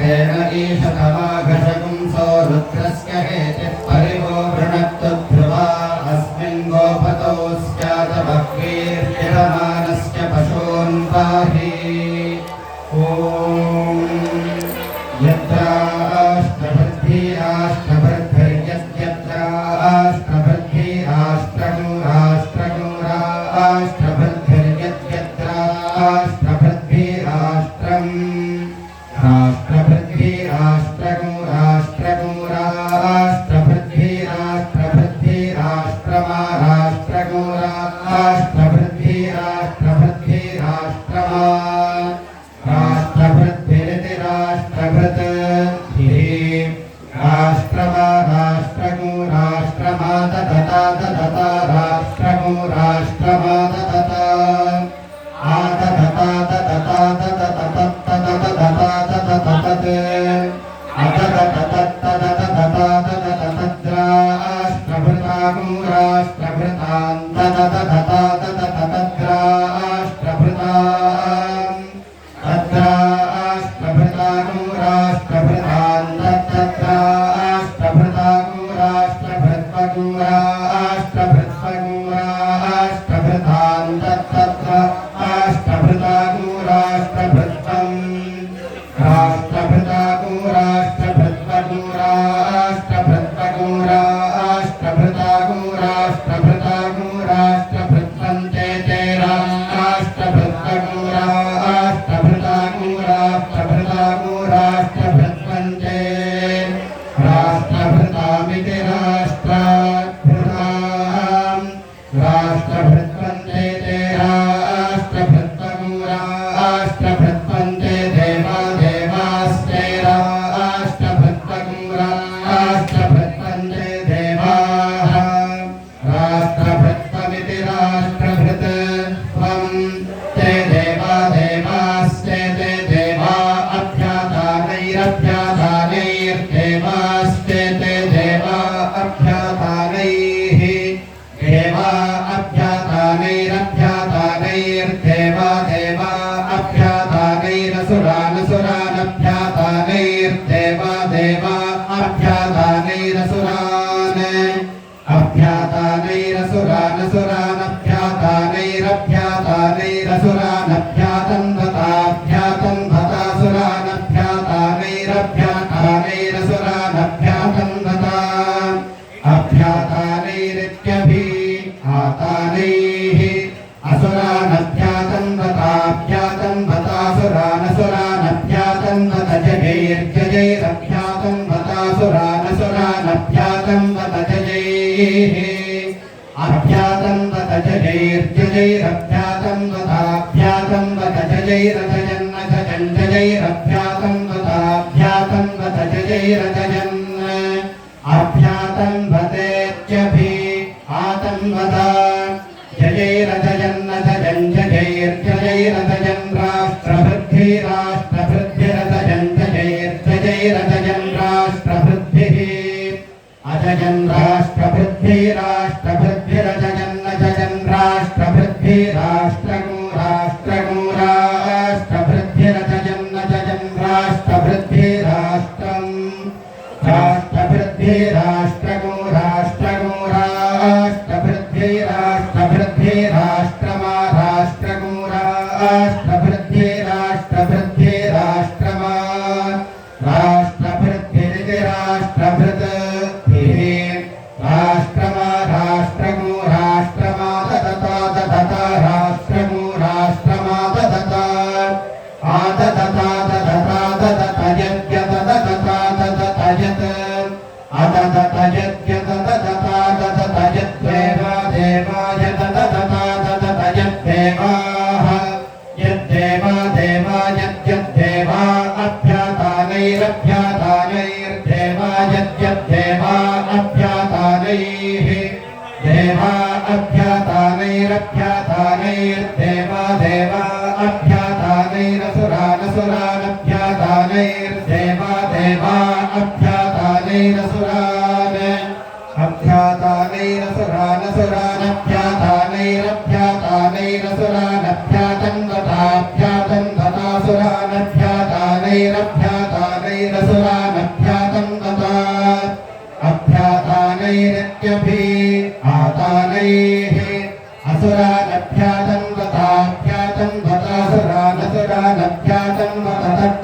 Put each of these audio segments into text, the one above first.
तेन ईशतमाघशपुंसो रुद्रस्य हेते परिवो वृणक्तु ध्रुवा अस्मिन् गोपतौ स्यादवक्रीर्यमानस्य पशून् पाहि ॐ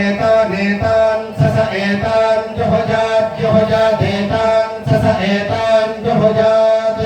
एतानेतान् स एतान् जुहुजादेतान् स एतान् जुहुजात्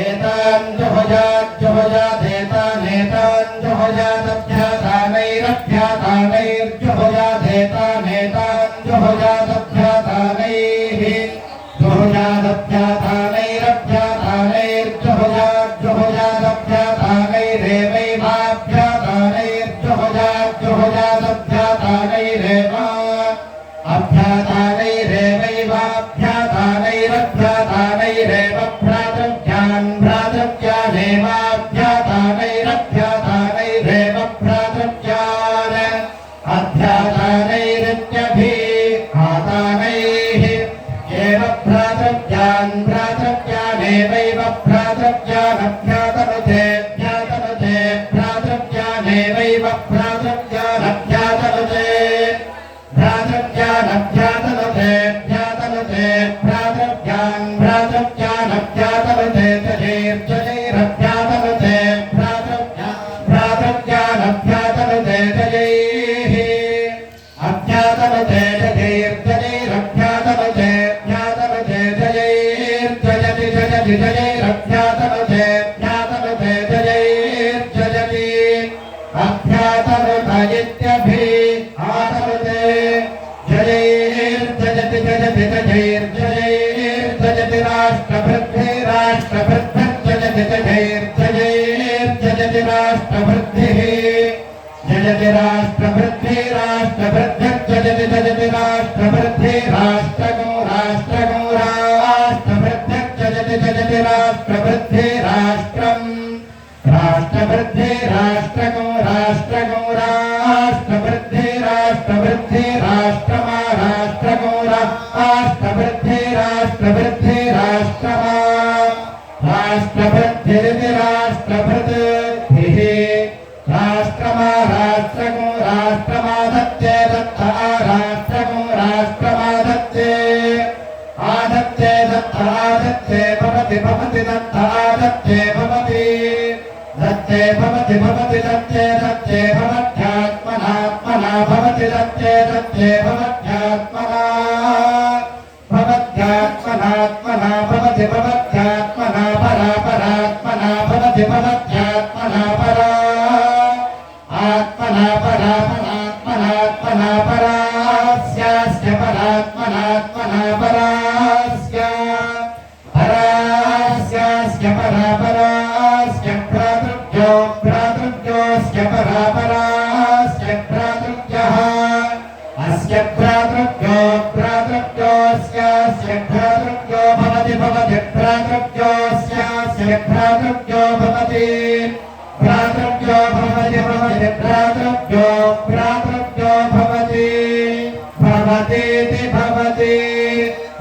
एतान् जुहुजादेतानेतान् जुहुजादभ्यातानैरभ्यातानैर्जुहुजादेतानेतान् जुहुजादभ्यातानैः जुहुजादभ्यातानैर्जुहुजादभ्यातानैर्जुहुजादभ्यातानैरेव अभ्यातानैरेवैवाभ्यातानैरभ्यातानैरेव भ्रातृभ्यान् भ्रातृभ्यानेवाभ्यातानैरभ्यातानैरेव भ्रातृभ्यान् अभ्यातानैरित्यभिघातानैः एव भ्रातृभ्यान् भ्रातृभ्यानेवैव भ्रातृभ्यानभ्यातनुते भ्यातनुते भ्रातृभ्यानेवैव भ्रातृभ्यानभ्यातनुते भ्रातृभ्यानभ्यातनुते भ्यातनुते भ्रातृभ्यान् भ्रातृभ्यानभ्यातनुते तजैर्जयैरभ्यातनुते भ्रातृभ्यानभ्यातनुते तजैः अभ्यातनुते तजैर्जयैरभ्यातनुते भ्यातनुते तजैर्जयति जयति जयैरभ्यातनुते भ्यातनुते तजैर्जयति अभ्यातनुत इत्यभिघातनुते जयैर्जयति जयति तजैर्जयैर्जयति राष्ट्रभृद्धिराष्ट्रभृद्धिर्जयति तजैर्जयैर्जयति राष्ट्रभृद्धिः जयति राष्ट्रभृद्धिराष्ट्रभृद्धिर्जयति तजति राष्ट्रभृद्धिराष्ट्रगो राष्ट्रगो राष्ट्रभृद्धिर्जयति तजति राष्ट्रभृद्धिराष्ट्रम् राष्ट्रभृद्धिराष्ट्रगो राष्ट्रगो राष्ट्रभृद्धिराष्ट्रभृद्धिराष्ट्रमा राष्ट्रगो राष्ट्रभृद्धिराष्ट्रभृद्धिराष्ट्रमा राष्ट्रभृद्धिरिति राष्ट्रभृद्धिः राष्ट्रमा राष्ट्रगो राष्ट्रमादत्ते दत्ता राष्ट्रगो राष्ट्रमादत्ते आदत्ते दत्ता आदत्ते भवति भवति दत्ता आदत्ते भवति दत्ते भवति भवति दत्ते दत्ते भवत्यात्मनात्मना भवति दत्ते दत्ते भवत्यात्मना भवत्यात्मनात्मना भवति भवत्यात्मना परा परात्मना भवति भवत्यात्मना परा आत्मना परा परात्मनात्मना परास्यास्य परात्मनात्मना परास्य परास्यास्य परा परास्य भ्रातृभ्यो भ्रातृभ्योऽस्य परा परास्य भ्रातृभ्यः अस्य भ्रातृभ्यो भ्रातृभ्योऽस्यास्य भ्रातृभ्यो भवति भवति भ्रातृभ्योऽस्यास्य भ्रातृभ्यो भवति भ्रातृभ्यो भवति भवति भ्रातृभ्यो भ्रातृभ्यो भवति भवतीति भवति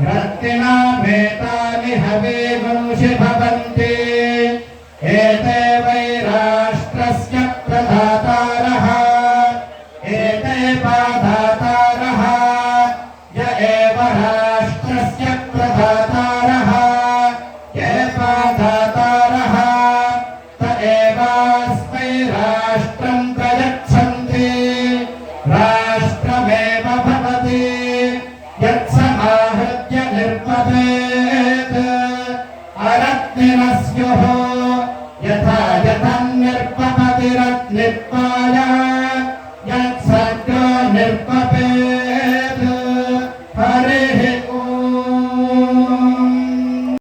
रत्तिनामेतानि हविगुंषि भवन्ति एते वै राष्ट्रस्य प्रधातारः एते पाधातारः य एव राष्ट्रस्य प्रधातारः ये पाधातारः त एवास्मै राष्ट्रं प्रयच्छन्ति राष्ट्रमेव भवति यत्समाहृत्य निर्पतेत् अरत्निनस्युः यथा